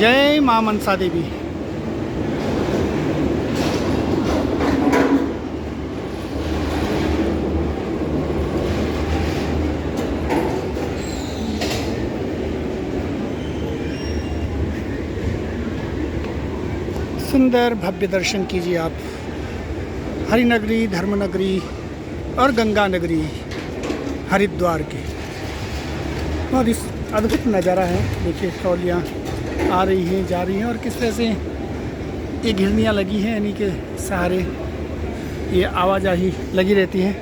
जय मां मनसा देवी। सुंदर भव्य दर्शन कीजिए आप हरिनगरी, धर्मनगरी और गंगा नगरी हरिद्वार के। और इस अद्भुत नज़ारा है। देखिए ट्रॉलियाँ आ रही हैं, जा रही हैं और किस तरह से ये घिरनियाँ लगी हैं, इन्हीं के सहारे ये आवाजाही लगी रहती है।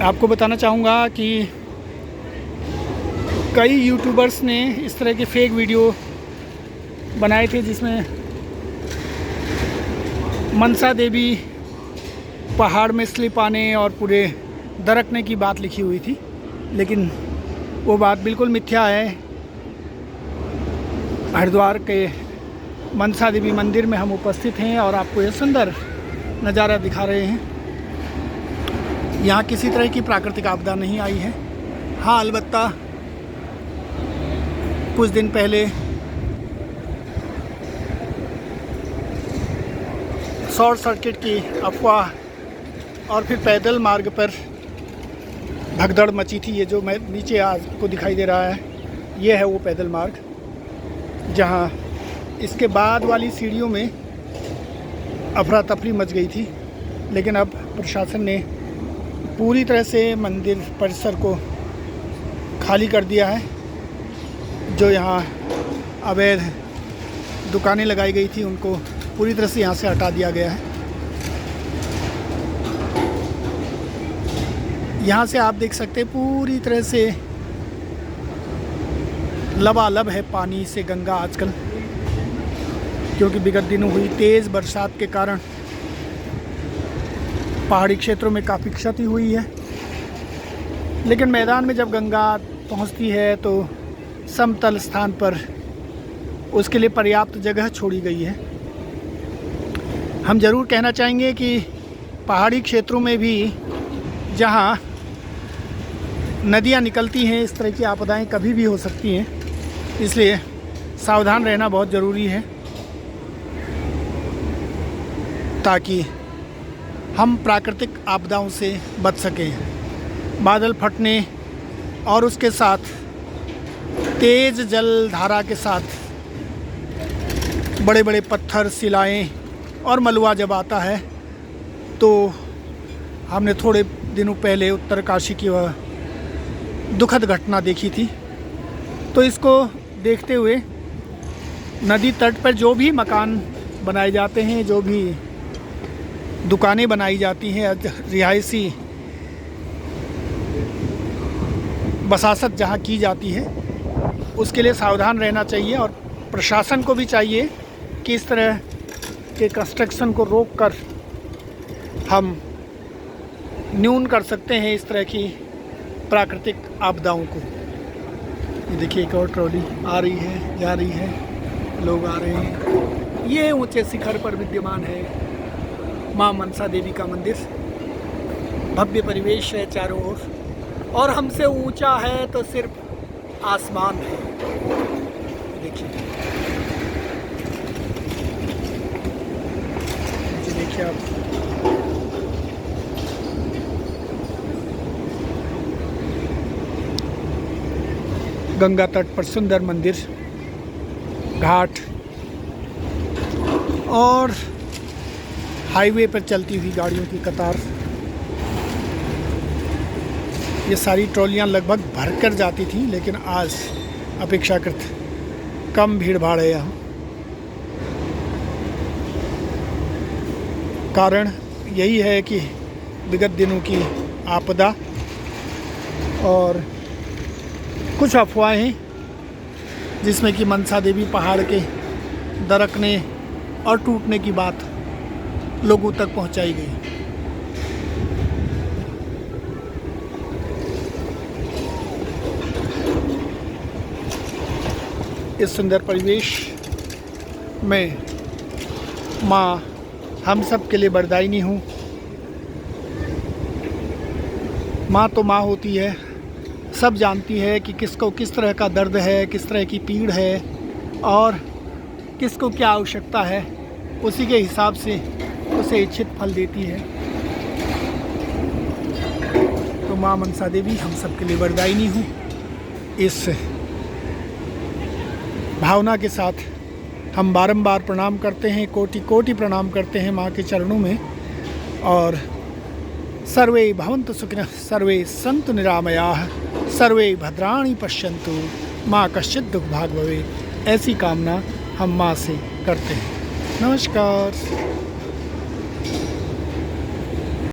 आपको बताना चाहूँगा कि कई यूट्यूबर्स ने इस तरह के फेक वीडियो बनाए थे जिसमें मनसा देवी पहाड़ में स्लिप आने और पूरे दरकने की बात लिखी हुई थी, लेकिन वो बात बिल्कुल मिथ्या है। हरिद्वार के मनसा देवी मंदिर में हम उपस्थित हैं और आपको ये सुंदर नज़ारा दिखा रहे हैं। यहाँ किसी तरह की प्राकृतिक आपदा नहीं आई है। हाँ, अलबत्ता कुछ दिन पहले शॉर्ट सर्किट की अफवाह और फिर पैदल मार्ग पर भगदड़ मची थी। ये जो मैं नीचे आपको दिखाई दे रहा है, ये है वो पैदल मार्ग, जहाँ इसके बाद वाली सीढ़ियों में अफरा तफरी मच गई थी। लेकिन अब प्रशासन ने पूरी तरह से मंदिर परिसर को खाली कर दिया है। जो यहाँ अवैध दुकानें लगाई गई थी उनको पूरी तरह से यहाँ से हटा दिया गया है। यहाँ से आप देख सकते हैं पूरी तरह से लबालब है पानी से गंगा आजकल, क्योंकि विगत दिनों हुई तेज़ बरसात के कारण पहाड़ी क्षेत्रों में काफ़ी क्षति हुई है। लेकिन मैदान में जब गंगा पहुँचती है तो समतल स्थान पर उसके लिए पर्याप्त जगह छोड़ी गई है। हम ज़रूर कहना चाहेंगे कि पहाड़ी क्षेत्रों में भी जहाँ नदियाँ निकलती हैं, इस तरह की आपदाएं कभी भी हो सकती हैं, इसलिए सावधान रहना बहुत ज़रूरी है ताकि हम प्राकृतिक आपदाओं से बच सकें। बादल फटने और उसके साथ तेज़ जल धारा के साथ बड़े बड़े पत्थर, शिलाएँ और मलबा जब आता है तो हमने थोड़े दिनों पहले उत्तरकाशी की वह दुखद घटना देखी थी। तो इसको देखते हुए नदी तट पर जो भी मकान बनाए जाते हैं, जो भी दुकानें बनाई जाती हैं, रिहायशी बसासत जहाँ की जाती है, उसके लिए सावधान रहना चाहिए। और प्रशासन को भी चाहिए कि इस तरह के कंस्ट्रक्शन को रोककर हम न्यून कर सकते हैं इस तरह की प्राकृतिक आपदाओं को। ये देखिए एक और ट्रॉली आ रही है, जा रही है, लोग आ रहे हैं। ये ऊंचे शिखर पर विद्यमान है मां मनसा देवी का मंदिर। भव्य परिवेश है चारों ओर और हमसे ऊंचा है तो सिर्फ आसमान है। देखिए आप गंगा तट पर सुंदर मंदिर, घाट और हाईवे पर चलती हुई गाड़ियों की कतार। ये सारी ट्रॉलियां लगभग भरकर जाती थी, लेकिन आज अपेक्षाकृत कम भीड़ भाड़ है यहाँ। कारण यही है कि विगत दिनों की आपदा और कुछ अफवाहें जिसमें कि मनसा देवी पहाड़ के दरकने और टूटने की बात लोगों तक पहुंचाई गई। इस सुंदर परिवेश में माँ हम सब के लिए वरदायिनी हूँ। माँ तो माँ होती है, सब जानती है कि किसको किस तरह का दर्द है, किस तरह की पीड़ है, और किसको क्या आवश्यकता है उसी के हिसाब से उसे इच्छित फल देती है। तो माँ मनसा देवी हम सबके लिए वरदायिनी हूँ। इस भावना के साथ हम बारंबार प्रणाम करते हैं, कोटि कोटि प्रणाम करते हैं माँ के चरणों में। और सर्वे भवन्तु सुखिनः, सर्वे सन्तु निरामयाः, सर्वे भद्राणि पश्यन्तु, माँ कश्चित् दुःख भाग् भवेत्। ऐसी कामना हम माँ से करते हैं। नमस्कार।